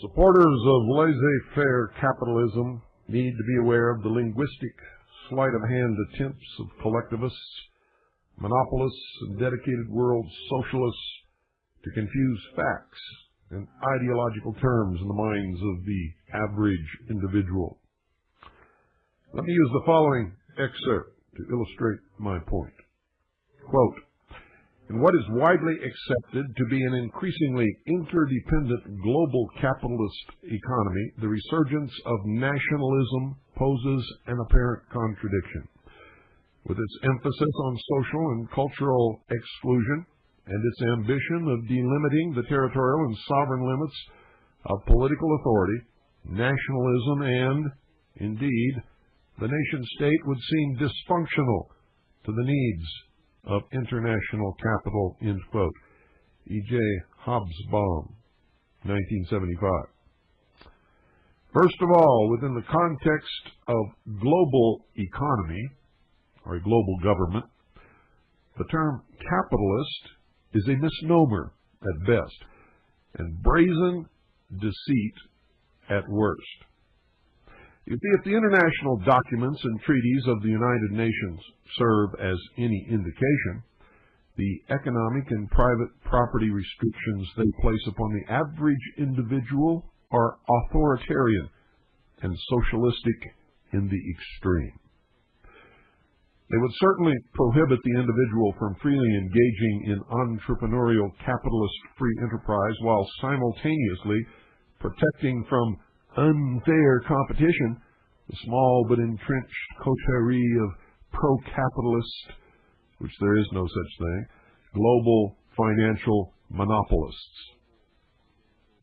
Supporters of laissez-faire capitalism need to be aware of the linguistic sleight-of-hand attempts of collectivists, monopolists, and dedicated world socialists to confuse facts and ideological terms in the minds of the average individual. Let me use the following excerpt to illustrate my point. Quote, "In what is widely accepted to be an increasingly interdependent global capitalist economy, the resurgence of nationalism poses an apparent contradiction. With its emphasis on social and cultural exclusion and its ambition of delimiting the territorial and sovereign limits of political authority, nationalism and, indeed, the nation-state would seem dysfunctional to the needs of international capital," end quote. E.J. Hobsbawm, 1975. First of all, within the context of global economy, or a global government, the term capitalist is a misnomer at best, and brazen deceit at worst. You see, if the international documents and treaties of the United Nations serve as any indication, the economic and private property restrictions they place upon the average individual are authoritarian and socialistic in the extreme. They would certainly prohibit the individual from freely engaging in entrepreneurial capitalist free enterprise while simultaneously protecting from unfair competition the small but entrenched coterie of pro-capitalist, which there is no such thing, global financial monopolists.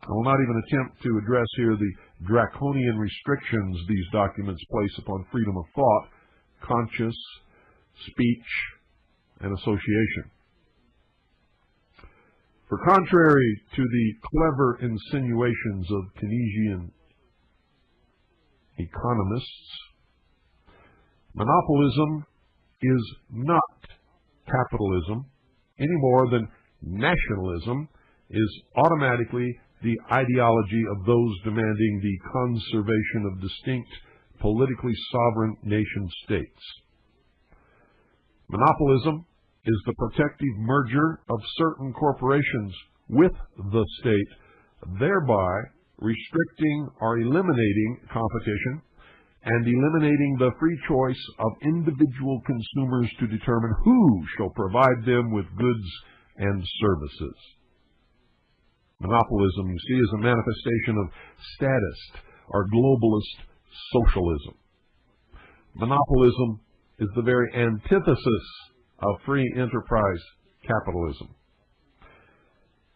I will not even attempt to address here the draconian restrictions these documents place upon freedom of thought, conscience, speech, and association. For contrary to the clever insinuations of Keynesian economists, monopolism is not capitalism any more than nationalism is automatically the ideology of those demanding the conservation of distinct politically sovereign nation-states. Monopolism is the protective merger of certain corporations with the state, thereby restricting or eliminating competition and eliminating the free choice of individual consumers to determine who shall provide them with goods and services. Monopolism, you see, is a manifestation of statist or globalist socialism. Monopolism is the very antithesis of free enterprise capitalism.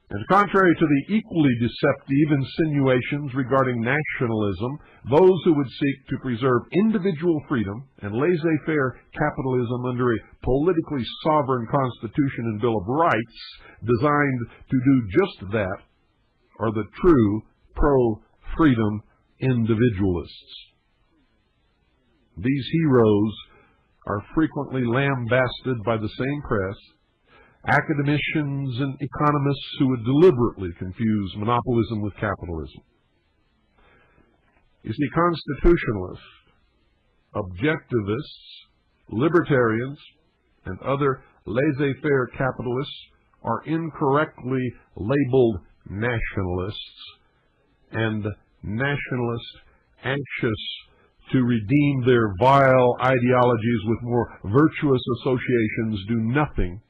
And contrary to the equally deceptive insinuations regarding nationalism, those who would seek to preserve individual freedom and laissez-faire capitalism under a politically sovereign constitution and Bill of Rights designed to do just that are the true pro-freedom individualists. These heroes are frequently lambasted by the same press, academicians and economists who would deliberately confuse monopolism with capitalism. You see, constitutionalists, objectivists, libertarians, and other laissez-faire capitalists are incorrectly labeled nationalists, and nationalists anxious to redeem their vile ideologies with more virtuous associations do nothing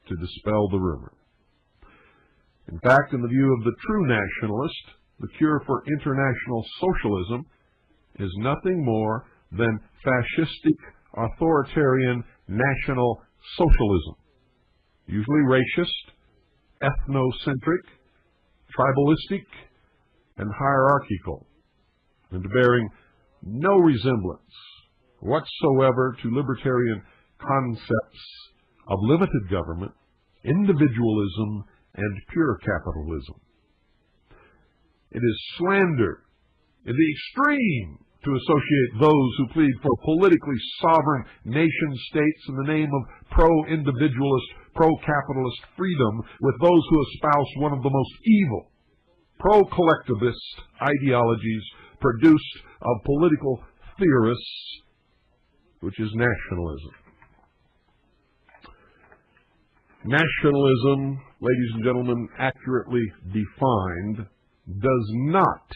to dispel the rumor. In fact, in the view of the true nationalist, the cure for international socialism is nothing more than fascistic, authoritarian national socialism, usually racist, ethnocentric, tribalistic, and hierarchical, and bearing no resemblance whatsoever to libertarian concepts of limited government, individualism, and pure capitalism. It is slander in the extreme to associate those who plead for politically sovereign nation-states in the name of pro-individualist, pro-capitalist freedom with those who espouse one of the most evil, pro-collectivist ideologies produced of political theorists, which is nationalism. Nationalism, ladies and gentlemen, accurately defined, does not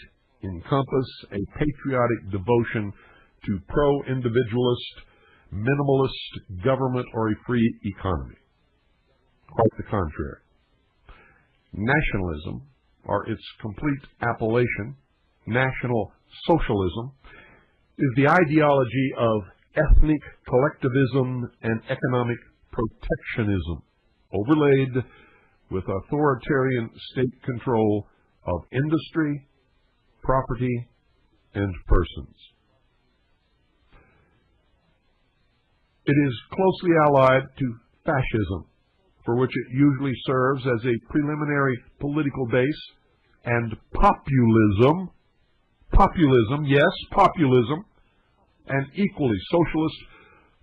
encompass a patriotic devotion to pro-individualist, minimalist government or a free economy. Quite the contrary. Nationalism, or its complete appellation, National Socialism, is the ideology of ethnic collectivism and economic protectionism, overlaid with authoritarian state control of industry, property, and persons. It is closely allied to fascism, for which it usually serves as a preliminary political base, and populism, yes, populism, an equally socialist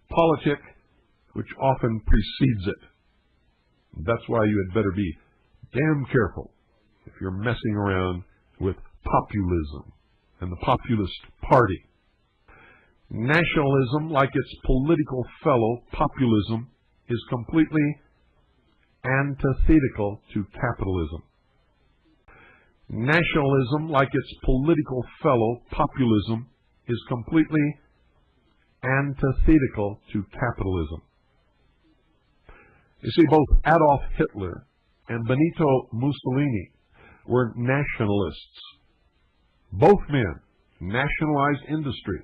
politic which often precedes it. That's why you had better be damn careful if you're messing around with populism and the populist party. Nationalism, like its political fellow, populism, is completely antithetical to capitalism. Nationalism, like its political fellow, populism, is completely antithetical to capitalism. You see, both Adolf Hitler and Benito Mussolini were nationalists. Both men nationalized industry,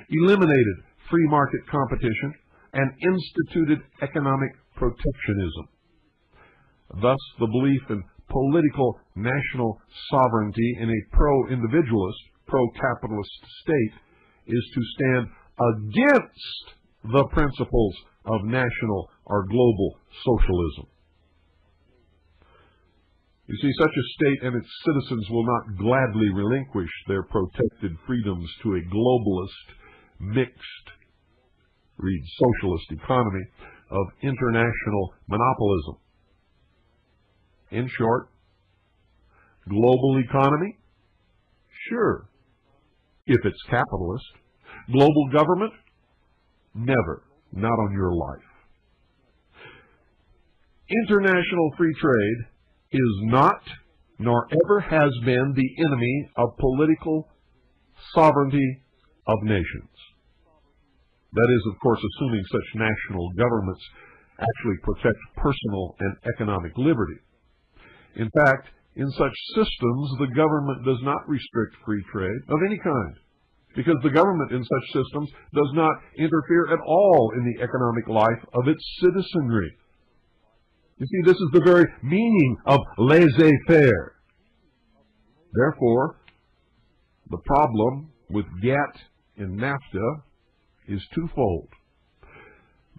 eliminated free market competition, and instituted economic protectionism. Thus, the belief in political national sovereignty in a pro-individualist, pro-capitalist state is to stand against the principles of national or global socialism. You see, such a state and its citizens will not gladly relinquish their protected freedoms to a globalist, mixed, read socialist economy of international monopolism. In short, global economy? Sure, if it's capitalist. Global government? Never, not on your life. International free trade is not, nor ever has been, the enemy of political sovereignty of nations. That is, of course, assuming such national governments actually protect personal and economic liberty. In fact, in such systems, the government does not restrict free trade of any kind, because the government in such systems does not interfere at all in the economic life of its citizenry. You see, this is the very meaning of laissez-faire. Therefore, the problem with GATT and NAFTA is twofold.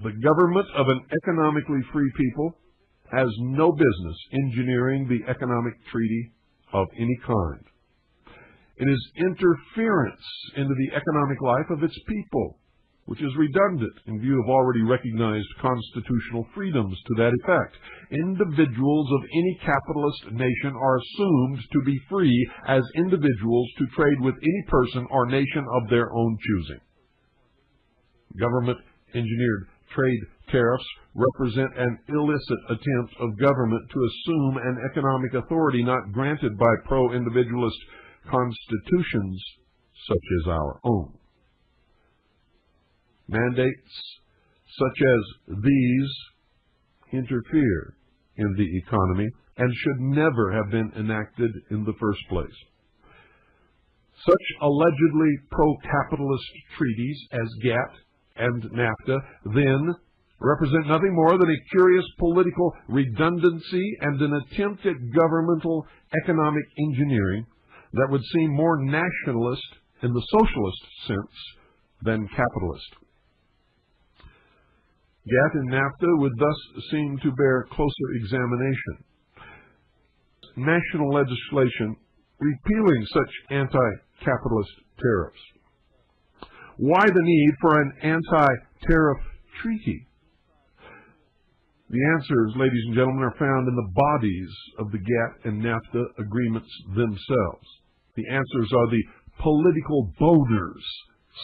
The government of an economically free people has no business engineering the economic treaty of any kind. It is interference into the economic life of its people, which is redundant in view of already recognized constitutional freedoms to that effect. Individuals of any capitalist nation are assumed to be free as individuals to trade with any person or nation of their own choosing. Government-engineered trade tariffs represent an illicit attempt of government to assume an economic authority not granted by pro-individualist constitutions such as our own. Mandates such as these interfere in the economy and should never have been enacted in the first place. Such allegedly pro-capitalist treaties as GATT and NAFTA then represent nothing more than a curious political redundancy and an attempt at governmental economic engineering that would seem more nationalist in the socialist sense than capitalist. GATT and NAFTA would thus seem to bear closer examination. National legislation repealing such anti-capitalist tariffs. Why the need for an anti-tariff treaty? The answers, ladies and gentlemen, are found in the bodies of the GATT and NAFTA agreements themselves. The answers are the political boners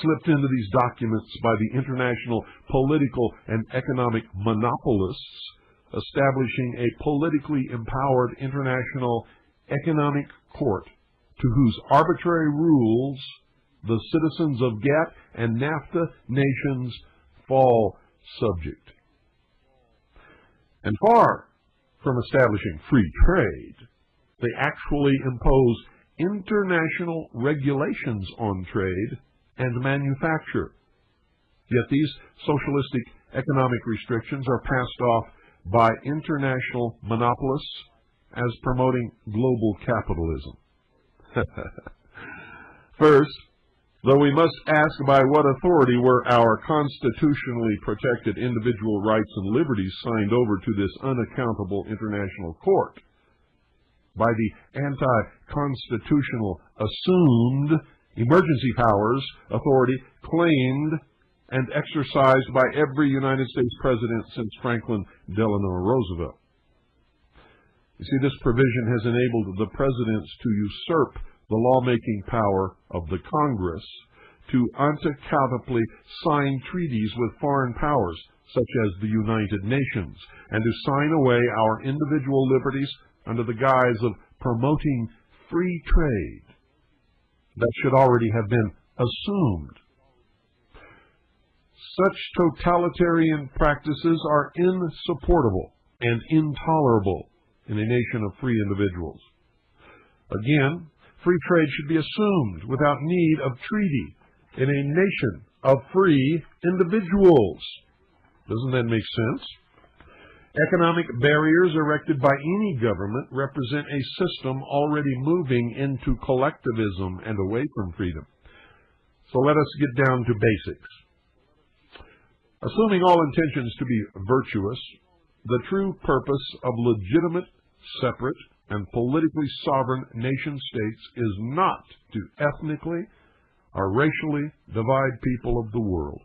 slipped into these documents by the international political and economic monopolists, establishing a politically empowered international economic court to whose arbitrary rules the citizens of GATT and NAFTA nations fall subject. And far from establishing free trade, they actually impose international regulations on trade and manufacture. Yet these socialistic economic restrictions are passed off by international monopolists as promoting global capitalism. First, though we must ask by what authority were our constitutionally protected individual rights and liberties signed over to this unaccountable international court? By the anti-constitutional assumed emergency powers authority claimed and exercised by every United States president since Franklin Delano Roosevelt. You see, this provision has enabled the presidents to usurp the lawmaking power of the Congress, to unaccountably sign treaties with foreign powers, such as the United Nations, and to sign away our individual liberties under the guise of promoting free trade that should already have been assumed. Such totalitarian practices are insupportable and intolerable in a nation of free individuals. Again, free trade should be assumed without need of treaty in a nation of free individuals. Doesn't that make sense? Economic barriers erected by any government represent a system already moving into collectivism and away from freedom. So let us get down to basics. Assuming all intentions to be virtuous, the true purpose of legitimate, separate, and politically sovereign nation-states is not to ethnically or racially divide people of the world,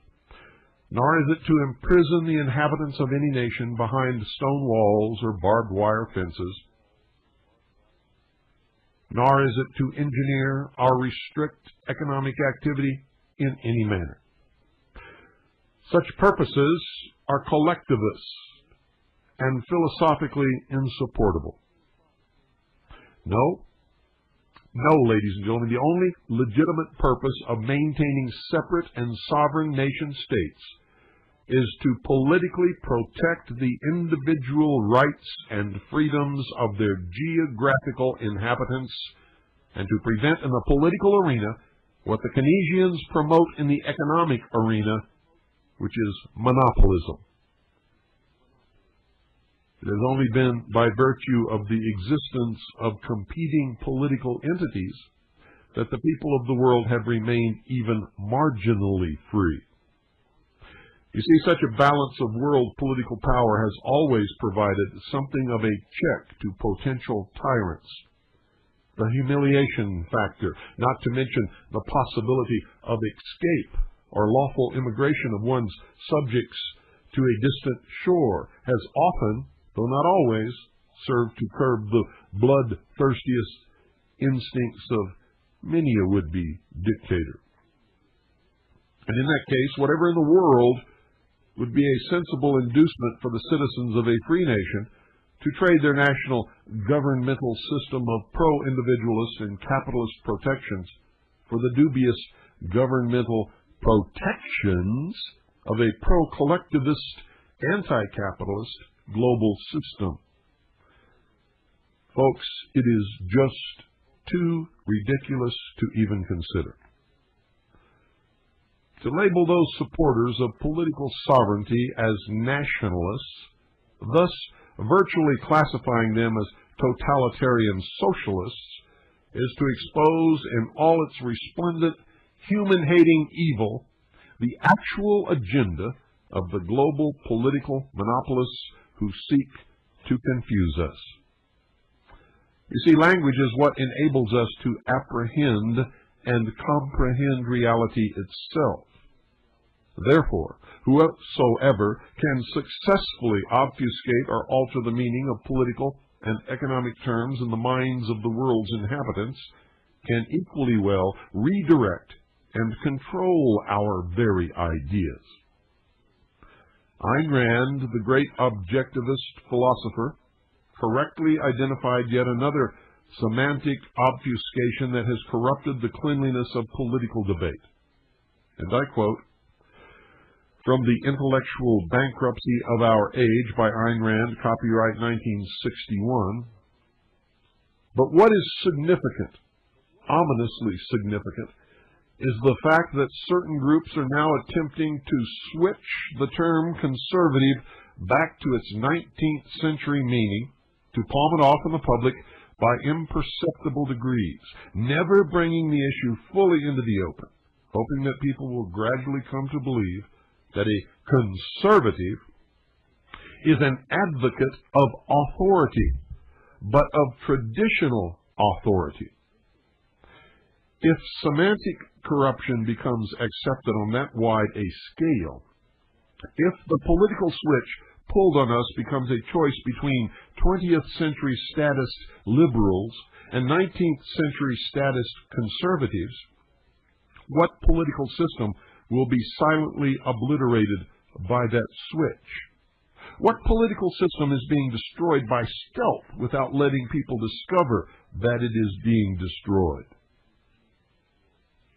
nor is it to imprison the inhabitants of any nation behind stone walls or barbed wire fences, nor is it to engineer or restrict economic activity in any manner. Such purposes are collectivist and philosophically insupportable. No, ladies and gentlemen, the only legitimate purpose of maintaining separate and sovereign nation-states is to politically protect the individual rights and freedoms of their geographical inhabitants and to prevent in the political arena what the Keynesians promote in the economic arena, which is monopolism. It has only been by virtue of the existence of competing political entities that the people of the world have remained even marginally free. You see, such a balance of world political power has always provided something of a check to potential tyrants. The humiliation factor, not to mention the possibility of escape or lawful immigration of one's subjects to a distant shore, has often, though not always, served to curb the bloodthirstiest instincts of many a would-be dictator. And in that case, whatever in the world would be a sensible inducement for the citizens of a free nation to trade their national governmental system of pro-individualist and capitalist protections for the dubious governmental protections of a pro-collectivist, anti-capitalist global system. Folks, it is just too ridiculous to even consider. To label those supporters of political sovereignty as nationalists, thus virtually classifying them as totalitarian socialists, is to expose in all its resplendent, human-hating evil the actual agenda of the global political monopolists who seek to confuse us. You see, language is what enables us to apprehend and comprehend reality itself. Therefore, whosoever can successfully obfuscate or alter the meaning of political and economic terms in the minds of the world's inhabitants can equally well redirect and control our very ideas. Ayn Rand, the great objectivist philosopher, correctly identified yet another semantic obfuscation that has corrupted the cleanliness of political debate. And I quote from The Intellectual Bankruptcy of Our Age by Ayn Rand, copyright 1961, "But what is significant, ominously significant, is the fact that certain groups are now attempting to switch the term conservative back to its 19th century meaning, to palm it off in the public by imperceptible degrees, never bringing the issue fully into the open, hoping that people will gradually come to believe that a conservative is an advocate of authority, but of traditional authority." If semantic corruption becomes accepted on that wide a scale, if the political switch pulled on us becomes a choice between 20th century statist liberals and 19th century statist conservatives, what political system will be silently obliterated by that switch? What political system is being destroyed by stealth without letting people discover that it is being destroyed?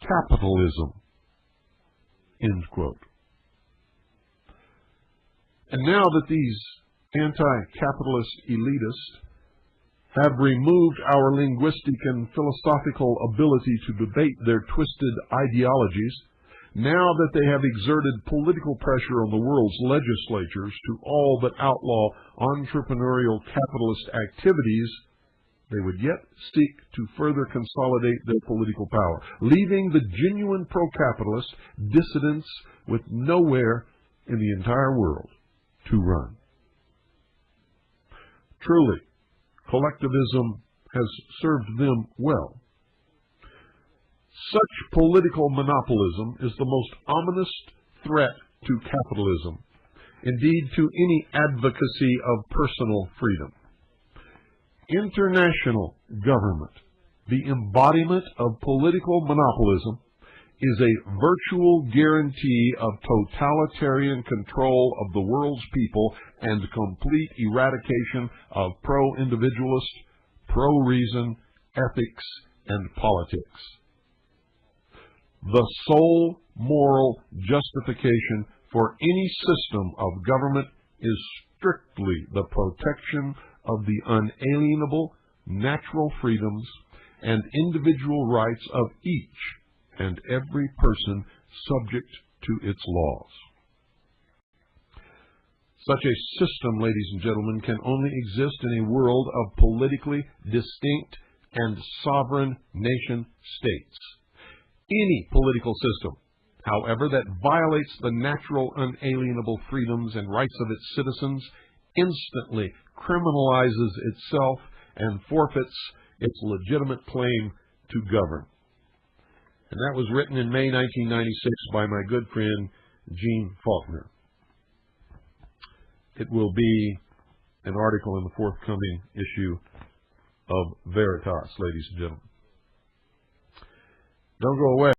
Capitalism. End quote. And now that these anti-capitalist elitists have removed our linguistic and philosophical ability to debate their twisted ideologies, now that they have exerted political pressure on the world's legislatures to all but outlaw entrepreneurial capitalist activities, they would yet seek to further consolidate their political power, leaving the genuine pro-capitalist dissidents with nowhere in the entire world to run. Truly, collectivism has served them well. Such political monopolism is the most ominous threat to capitalism, indeed to any advocacy of personal freedom. International government, the embodiment of political monopolism, is a virtual guarantee of totalitarian control of the world's people and complete eradication of pro-individualist, pro-reason, ethics, and politics. The sole moral justification for any system of government is strictly the protection of the unalienable natural freedoms and individual rights of each and every person subject to its laws. Such a system, ladies and gentlemen, can only exist in a world of politically distinct and sovereign nation-states. Any political system, however, that violates the natural unalienable freedoms and rights of its citizens instantly criminalizes itself and forfeits its legitimate claim to govern. And that was written in May 1996 by my good friend Gene Faulkner. It will be an article in the forthcoming issue of Veritas, ladies and gentlemen. Don't go away.